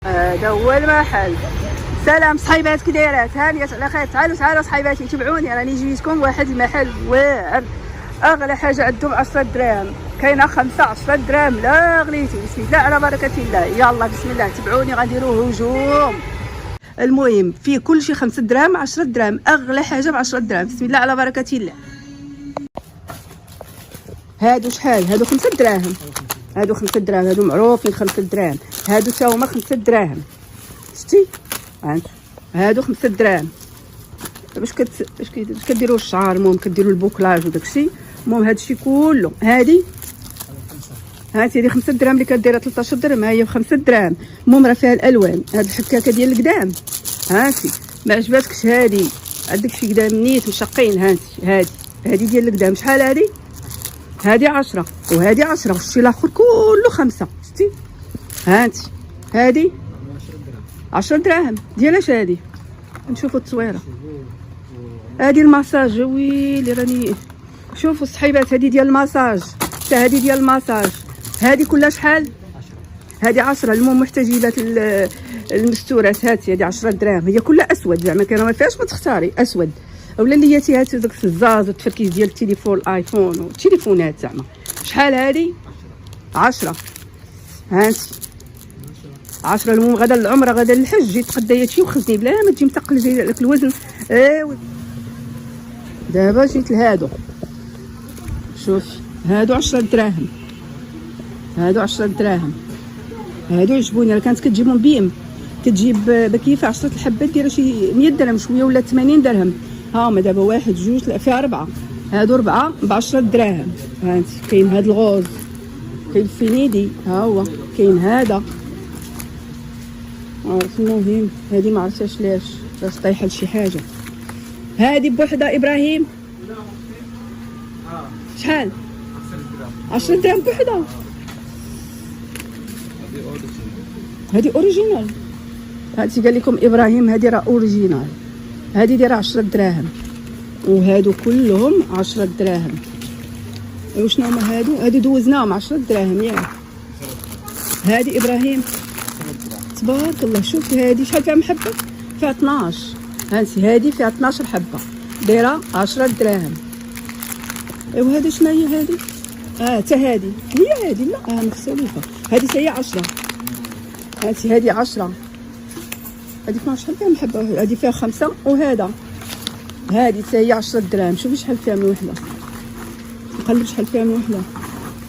هذا هو المحل. سلام صحيبات، كي دايرات؟ هانية على خير. تعالوا صحيباتي تبعوني، راني جيتكم واحد المحل واعر. اغلى حاجه عندهم 10 دراهم، كاينه 5 10 دراهم لا غليتي. بسم الله على بركه الله. يلا بسم الله تبعوني غنديروا هجوم. المهم فيه كل شيء 5 دراهم 10 دراهم، اغلى حاجه ب 10 دراهم. بسم الله على بركه الله. هادو شحال؟ هادو 5 دراهم. هادو 5 دراهم، هادو معروفين 5 دراهم. هادو تا هما 5 دراهم. شتي هادو 5 دراهم. باش كديروا الشعر، المهم كديروا البوكلاج وداكشي. المهم هادشي كله. هادي هادي 5 دراهم اللي كديرها 13 درهم، ها هي ب 5 دراهم. المهم راه فيها الالوان. هاد الحكاكه ديال القدام هانتي ما عجباتكش؟ هادي عندك شي قدام نيت مشقين. هادي ديال القدام شحال؟ هادي 10 وهادي 10 والشي الاخر كله 5. شتي هانتي هادي 10 دراهم. ديال اش هادي؟ نشوفوا التصويره. هادي الماساج ويلي راني. شوفوا الصحيبات، هادي ديال الماساج، حتى هادي ديال الماساج. هادي كلها شحال؟ هادي 10. المهم محتجبات المستورات هاتي هادي 10 دراهم. هي كلها اسود زعما، كاينه ما فيهاش ما تختاري اسود ولا اللي هاتي هاتي داك الزاز والتفركيز ديال التليفون الايفون والتليفونات زعما. شحال هادي؟ 10. هانتي 10. المهم غدا للعمره غدا للحج، جي تقدايا شي وخزني بلا ما تجي مثقل جاي لك الوزن. ايوا دابا جيت لهادو. شوفي هادو 10 دراهم. هادو 10 دراهم. هادو عجبوني. راه كانت كتجيبهم بيم، كتجيب بكيفه 10 الحبات دايره شي 100 درهم شويه ولا 80 درهم. ها هما دابا 1 2 3 فيها 4. هادو 4 ب 10 دراهم. هانتي كاين هاد الغوز، كاين الفينيدي، ها هو كاين هذا. المهم هادي ما عرفتش لاش طايحه لشي حاجه. هادي بوحده ابراهيم شحال؟ 10 دراهم بوحده. هادي اوريجينال. هادي قال لكم ابراهيم، هادي راه اوريجينال. هادي دايره 10 دراهم وهادو كلهم 10 دراهم. وشنو هما هادو دوزناهم 10 دراهم ياك. هادي ابراهيم تبارك الله. شوفي هادي شحال فيها محبه؟ فيها 12. هانتي هادي فيها 12 حبه دايره 10 دراهم. ايوا هادي شنو هي هادي؟ حتى هادي هي هادي. لا مختلفه. هادي حتى هي 10. هانتي هادي 10. هادي 12 شحال فيها محبه؟ هادي فيها 5 وهذا هادي حتى هي 10 دراهم. شوفي شحال فيها من وحده. نقلب شحال فيها من وحده.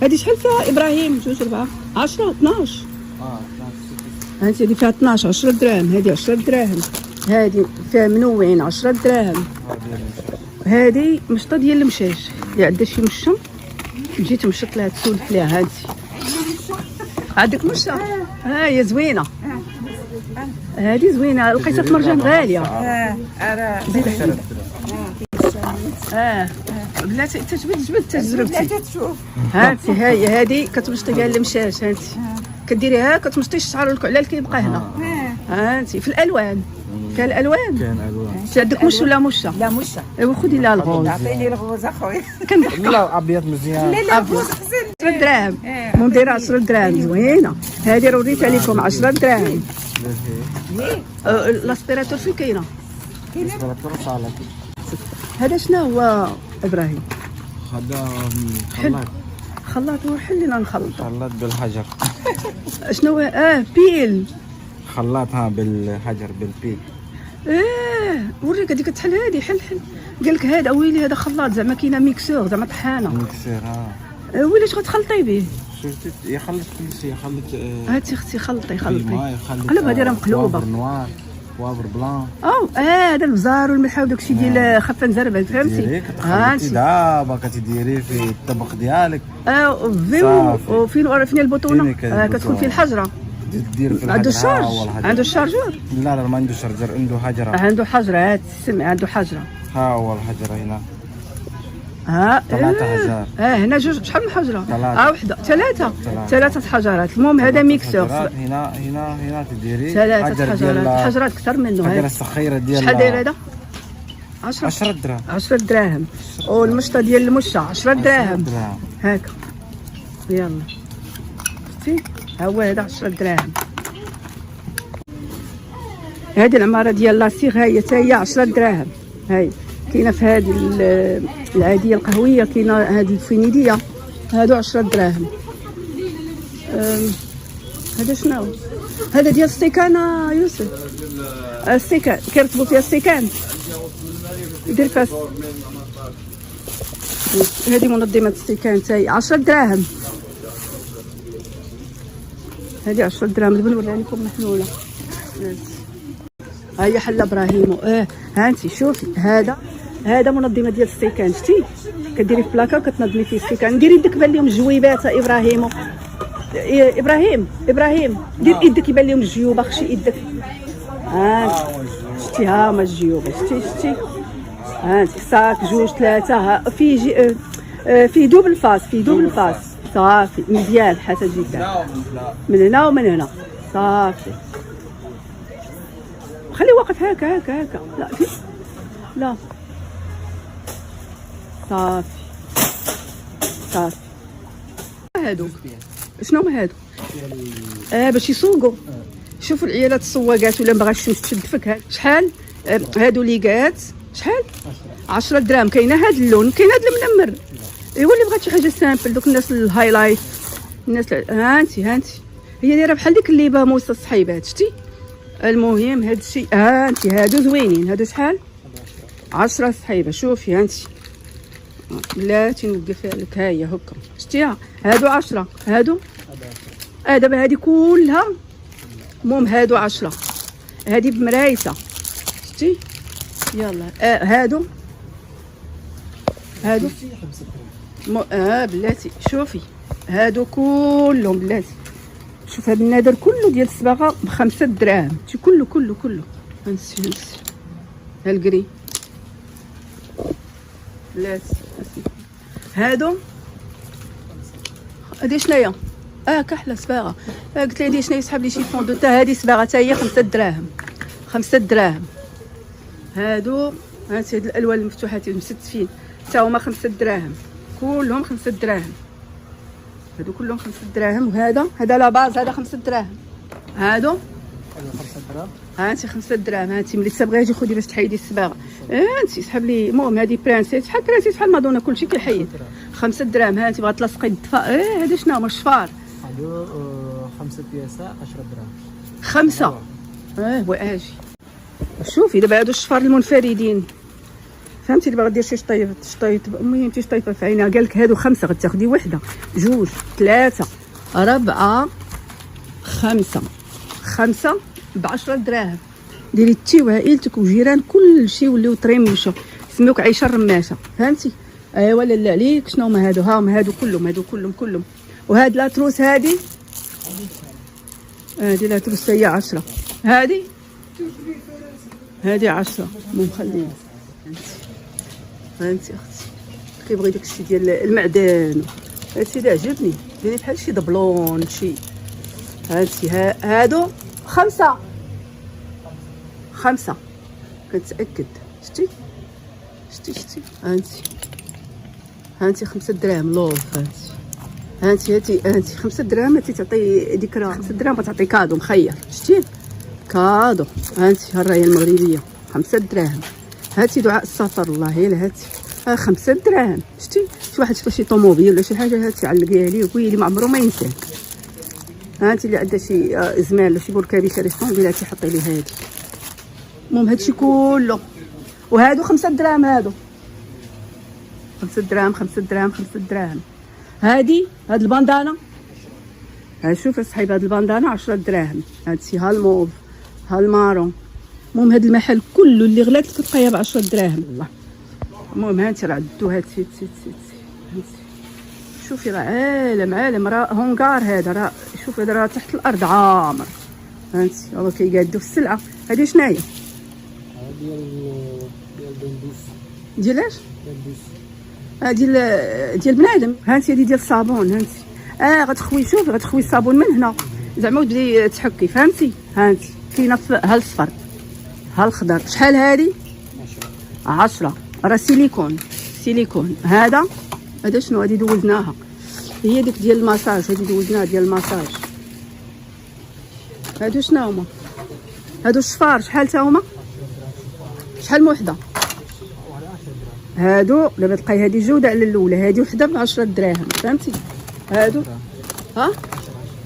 هادي شحال فيها ابراهيم؟ 2 4 10 12. هانتي هادي فيها 12 10 دراهم. هادي 10 دراهم. هادي فيها منوعين 10 دراهم. هادي مشطه ديال المشاش اللي عندها شي مشه تجي تمشط لها تسولف ليها. هانتي عندك مشه؟ ها هي زوينه. هادي زوينه. لقيتها في مرجان غاليه. زيد بلاتي تجبد تجربتي. هانتي هاي هادي كتمشطي بها المشاش. هانتي كديريها كتمشطي الشعر والكعلال كيبقى هنا. هانتي في الالوان. كاين الالوان. كاين الوان. عندك مش ولا مشه؟ لا مشه. ايوا خدي لها الغوز. عطيني الغوز اخويا. كنضحك. لا ابيض مزيان. لا الغوز احسن. 10 دراهم. المهم دايره 10 دراهم زوينه. هذه راه وريتها لكم 10 دراهم. لاسبيراتور فين كاينه؟ لاسبيراتور صالح. هذا شنو هو ابراهيم؟ هذا خلاط. وحلينا نخلط. خلاط بالحجر. شنو هو؟ بيل. خلاط بالحجر بالبيل. وريك هذيك كتحل. هذه حل قال لك هذا ويلي هذا خلاط زعما كاينه ميكسور زعما طحانه. ميكسور ويلي اش غتخلطي به؟ شفتي يخلط كل شيء. يخلط هاتي اختي خلطي قلب. هذه راه مقلوبه. نوار بوافر بلان. هذا البزار والملح وداكشي ديال خفه نزربل فهمتي. هانتي دابا كتديريه في الطبق ديالك. وفين البطونه كتكون فيه الحجره. دير في عنده الشارج. عنده الشارجور. لا ما عنده شارجر. عنده حجره. عنده حجره. هات السمع عنده حجره. ها هو الحجره هنا. 3 حجار. هنا جوج. شحال من حجره؟ وحده. 3 حجرات. المهم هذا ميكسور. هنا تديري 3 حجرات. حجرات اكثر منه. هذه السخيره ديال شحال داير هذا؟ 10 دراهم. 10 دراهم. والمشطه ديال المشه 10 دراهم. هاكا يلا شفتي. ها هو هذا 10 دراهم. هذه العماره ديال لاسيغ هي حتى هي 10 دراهم. هاي كاينه في هذه العاديه القهويه، كاينه هذه الفينيديه، هادو 10 دراهم. هذا شنو؟ هذا ديال السيكان يوسف. السيكان كيرتبوا فيها السيكان، يدير فاس. هذه منظمه السيكان حتى 10 دراهم. هذه 10 دراهم. دابا نوريها لكم محلوله. ها هي حله ابراهيم. ها انت شوفي، هذا منظمه ديال السيكان. شتي كديري في بلاكا وكتنظمي فيه السيكان. ديري يدك يبان لهم الجويبات ابراهيم. ابراهيم دير يدك يبان لهم الجيوبه. خشي يدك. شتي ها هما الجيوبه. شتي ها انت صاك جوج ثلاثه. فيه دوبل فاس. صافي مزيان حسن جدا. من هنا ومن هنا صافي. خليه واقف هكا. لا صافي. هادو شنو هما هادو؟ باش يسوقوا. شوفوا العيالات السواقات ولا باغا الشمس تشد فك. شحال هادو ليكات؟ شحال؟ 10 دراهم. كاينه هاد اللون، كاين هاد المنمر. ايوا اللي بغات شي حاجه سامبل، دوك الناس الهايلايت، الناس ها انت هي دايره بحال ديك اللي موسى الصحيبات. شتي المهم هاد الشيء. انت هادو زوينين. هادو شحال؟ 10 صحيبه. شوفي انت بلاتي نوقفها لك. ها هي هكا. شتيها هادو 10. هادو دابا هادي كلها. المهم هادو 10. هادي بمرايسه. شتي يلا. هادو بلاتي شوفي هادو كلهم بلاتي. شوف هاد النادر كله ديال الصباغه ب5 دراهم. شي كله هانسي هالكري بلاتي. هادو هادي شناهي؟ كحله صباغه. قلت لها هادي شناهي؟ سحب لي شي فون دو تا. هادي صباغه حتى هي 5 دراهم. 5 دراهم. هادو هانتي هاد الالوان المفتوحات المستفين حتى هما 5 دراهم. كلهم 5 دراهم. هادو كلهم 5 دراهم. وهذا لا باز هذا 5 دراهم. هادو 5 دراهم. هانتي 5 دراهم. هانتي ملي تبغي تجي خدي باش تحيدي الصباغه. هانتي سحب لي. المهم هذه برانسيس بحال مادونا كلشي كيحيد. 5 دراهم. هانتي بغات تلصقي الدفا. هذا شنو هما الشفار؟ هادو 5 بياسه 10 دراهم. 5. واجي شوفي دابا هادو الشفار المنفردين. فهمتي اللي باغا دير شي شطيط. المهم شي شطيطه في عينها. قال لك هادو 5 غتاخدي وحده جوج 3 4 5 ب10 دراهم. ديري انتي وعائلتك وجيران كلشي وليو طريمشو. سموك عيشه الرماشه. فهمتي؟ ايوا لا عليك. شنو هما هادو؟ هما هادو كلهم. وهاد لاتروس هادي لاتروس هي 10. هادي 10. المهم خليها. هانتي اختي كيبغي داكشي ديال المعدن. هادشي اللي عجبني. ديري بحال شي دبلون شي. هانتي هادو 5 كنتاكد. شتي هانتي 5 دراهم لوف. هانتي 5 دراهم. هانتي تعطي ديك 5 دراهم تعطي كادو مخير. شتي كادو. هانتي الرايه المغربيه 5 دراهم. هاتي دعاء السفر والله الا هاتي 5 دراهم. شتي شي واحد شفا شي طوموبيل ولا شي حاجه هاتي علقيها ليه وقولي لي ما عمرو ما ينساك. هاتي اللي عندها شي زمان ولا شي بركابي شي ريستون هاتي حطي لي هادي. المهم هادشي كله. وهادو 5 دراهم. هادو 5 دراهم. هاد الباندانا. شوف صاحبي هاد الباندانا 10 دراهم. هادشي ها الموف ها المارون. المهم هاد المحل كله اللي غلات كتلقايها ب10 دراهم والله. المهم هانتي راه عدو. هاتي شوفي راه عالم راه هونغار. هذا راه شوفي هذا راه تحت الارض عامر. هانتي هو كيقادو في السلعه. هادي شناهي؟ ديال بندوس. ديال اش؟ ديال بنادم. هانتي هادي ديال الصابون. هانتي غتخوي. شوفي غتخوي الصابون من هنا زعما وتبداي تحكي. فهمتي؟ هانتي كاينه ها الصفر ها الخضر. شحال هادي؟ 10. راه سيليكون. هذا شنو؟ هادي دوزناها. هي ديك ديال الماساج. هادي دوزناها ديال الماساج. هادو شنو هما؟ هادو الشفار شحال تا هما؟ شحال من وحده؟ هادو دابا تلقاي هادي جوده على الاولى، هادي وحده ب 10 دراهم فهمتي. هادو ها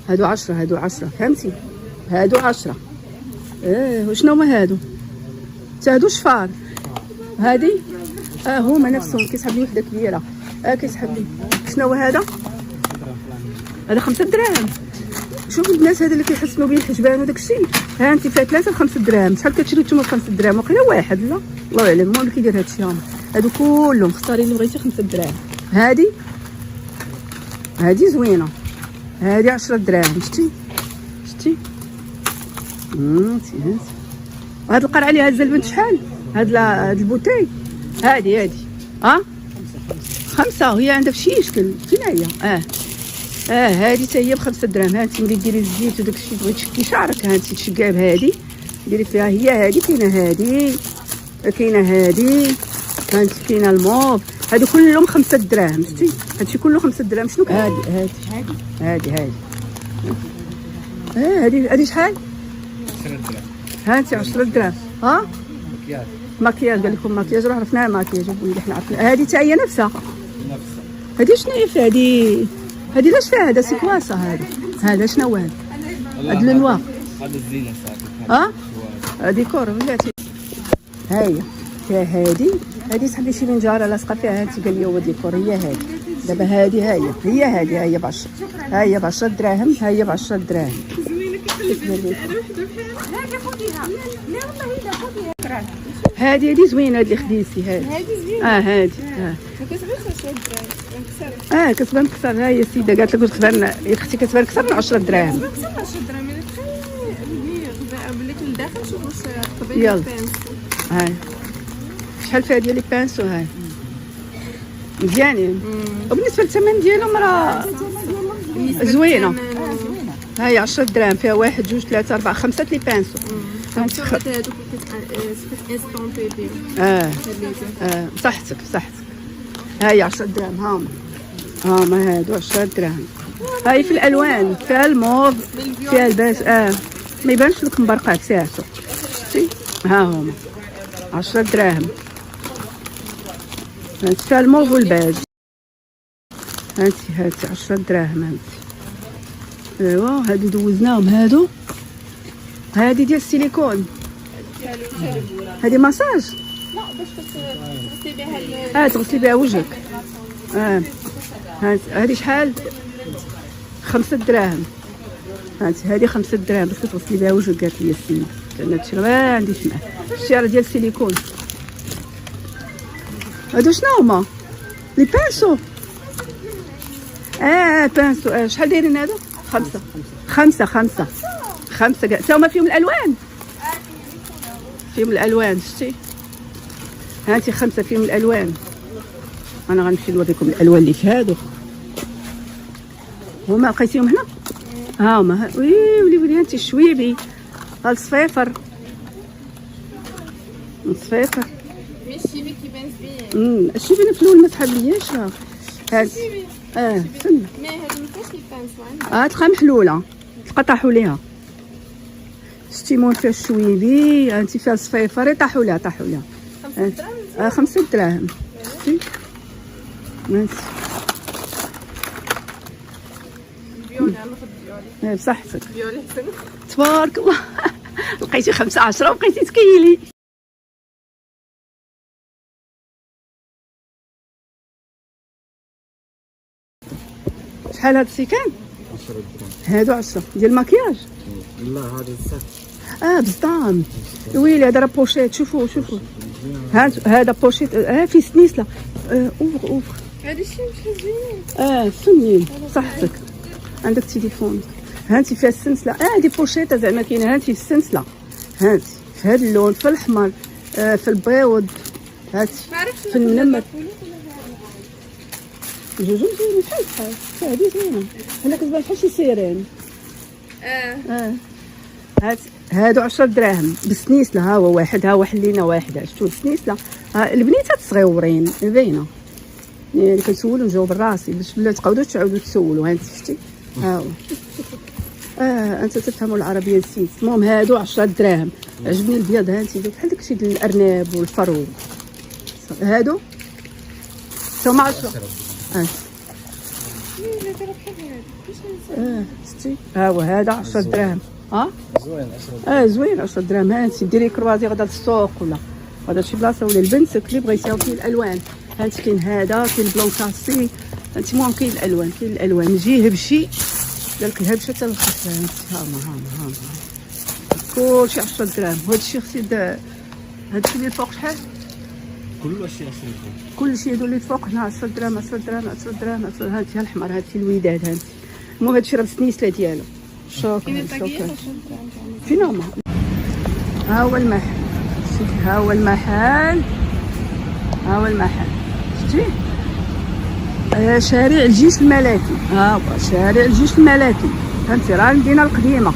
هادو 10 هادو 10 فهمتي. هادو 10. وشنو هما هادو؟ تا هادو شفار. هادي هما نفسهم. كيسحب لي وحده كبيره. كيسحب لي. شنو هذا؟ هذا 5 دراهم. شوف الناس هذا اللي كيحسنوا به الحجبان وداك الشيء. ها انت فيها 3 ب 5 دراهم. شحال كتشريو نتوما ب 5 دراهم؟ وقيلا واحد لا الله يعلم هو اللي كيدير هاد الشيء. هادو كلهم اختاري اللي بغيتي 5 دراهم. هادي زوينه. هادي 10 دراهم. شتي هاد القرعه اللي هازه البنت شحال؟ هاد البوتي هادي 5 هي عندها فشي شكل فين هي؟ هادي حتى هي ب5 دراهم. ها انت ملي ديري الزيت وداك الشيء تبغي تشكي شعرك ها انت تشكيها بهادي ديري فيها. هي هادي كاينه هادي ها انت كاينه الموف. هادو كلهم 5 دراهم. شتي هادشي كله 5 دراهم. شنو هادي شحال؟ 10 دراهم. ها انت 10 دراهم. مكياج قال لكم مكياج راه عرفناها مكياج وليدي حنا عرفنا. هادي حتى هي نفسها. هادي شنو هي فيها؟ هادي لاش فيها؟ هذا سيكواسا. هذا شنو هذا؟ هاد لو هذا الزينه صافي. ديكور ولاتي. ها هي فيها هادي صاحبي شي منجاره لاصقه فيها. انت قال لي هو ديكور. هي هادي دابا هادي هي ب 10. ها هي ب 10 دراهم. ها هي ب 10 دراهم. هادي زوينه هادي اللي خديتي. هادي زوينه. هادي كتبان كثر. ها هي السيده قالت لك كتبان يا اختي كتبان كثر من 10 دراهم. ولكن الداخل شوف واش يلا هاي شحال فيها ديال لي بانسو. هاي مزيانين. وبالنسبه للثمن ديالهم راه زوينه. هاي 10 دراهم فيها 1 2 3 4 5 لي بانسو. صحتك هاي 10 دراهم. هاهما هادو 10 دراهم. هاي في الالوان فيها الموف فيها الباج. ما يبانش لك مبرقات ساعته. شتي ها هما 10 دراهم. فيها الموف والباج. هاتي 10 دراهم. ايوا هادو دوزناهم. هادي ديال السيليكون. هادي مساج. لا باش تغسلي بها تغسلي بها وجهك. هادي شحال؟ 5 دراهم. هادي 5 دراهم باش تغسلي بها وجهك. قالت لي السيده لان هادشي ما عنديش معاه. شتي راه ديال السيليكون. هادو شنو هما؟ لي بانسو. بانسو. شحال دايرين هادو؟ 5 كاع. تا هما فيهم الالوان. شتي هاتي 5 فيهم الالوان. انا غنمشي نوريكم الالوان اللي في هادو. هما لقيتيهم هنا. هما ولي انت الشويبي. ها الصفيفر. ماشي كيبان زوين. الشيبي في الاول ما سحبلياش. هاد استنى ما هادو مافيهاش لي بانسو. تلقى محلوله. تلقى طاحوا ليها. ستيمون فيها الشويبي. انت فيها الصفيفر يطيحوا لها 5 دراهم. شتي بيولي ناخذ بصحتك. بيولي حسن. تبارك الله. لقيتي 5 10 وبقيتي تكيلي. شحال هاد السيكان؟ 10 دراهم. هادو 10 ديال المكياج. لا هذا الساك. بزطام. ويلي هذا راه بوشيت. شوفوا هذا بوشيت. في سنيسله. اوفر هادي شي مش زوين. فنين. صحتك. عندك تليفون. هانتي فيها السنسله. هادي بوشيطه زعما كاينه. هانتي السنسله. هانتي في هذا اللون في الاحمر في البيض. هانتي في النمر. جوج زوينين بحال هادي زوينه. هنا كتبان بحال شي سيرين. هادو 10 دراهم بالسنيسله. ها هو واحد. ها هو حلينا واحد. شفتوا السنيسله. البنيتات صغيورين باينه. يعني كنسولو نجاوب راسي باش بلا تبقاو تعاودوا تسولوا. ها انت شفتي. ها انت تفهم العربيه السيد. المهم هادو 10 دراهم. عجبني البيض ها انت بحال داكشي ديال الارنب والفرو. هادو هما 10. لا دابا بحال هذا شتي ها هو هذا 10 دراهم. زوين 10 زوين 10 دراهم. ها انت ديري كروازي غدا للسوق ولا غدا شي بلاصه ولا البنت اللي بغيتيها. وكاين الالوان ها انت كاين هذا كاين بلون كاسي انت. المهم كاين الالوان نجي هبشي دارك الهبشه حتى الخصله انت. ها كلشي 10 دراهم. وهادشي اختي هادشي اللي فوق شحال؟ كل شيء 10 درهم. كلشي هادو اللي فوق هنا 10 دراهم 10 دراهم 10 دراهم. هادشي الحمر هادشي الوداد هادشي. المهم هادشي راه بالسنيسله ديالو. شوف كاين الطاقيه 10 دراهم. فين هما؟ ها هو المحل. ها هو المحل. ها هو المحل شتي؟ شارع الجيش الملكي. ها هو شارع الجيش الملكي. فهمتي راه المدينه القديمه.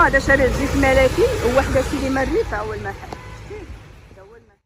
هذا شارع الجيش الملكي وواحده سيدي مريف. ها هو المحل شتي.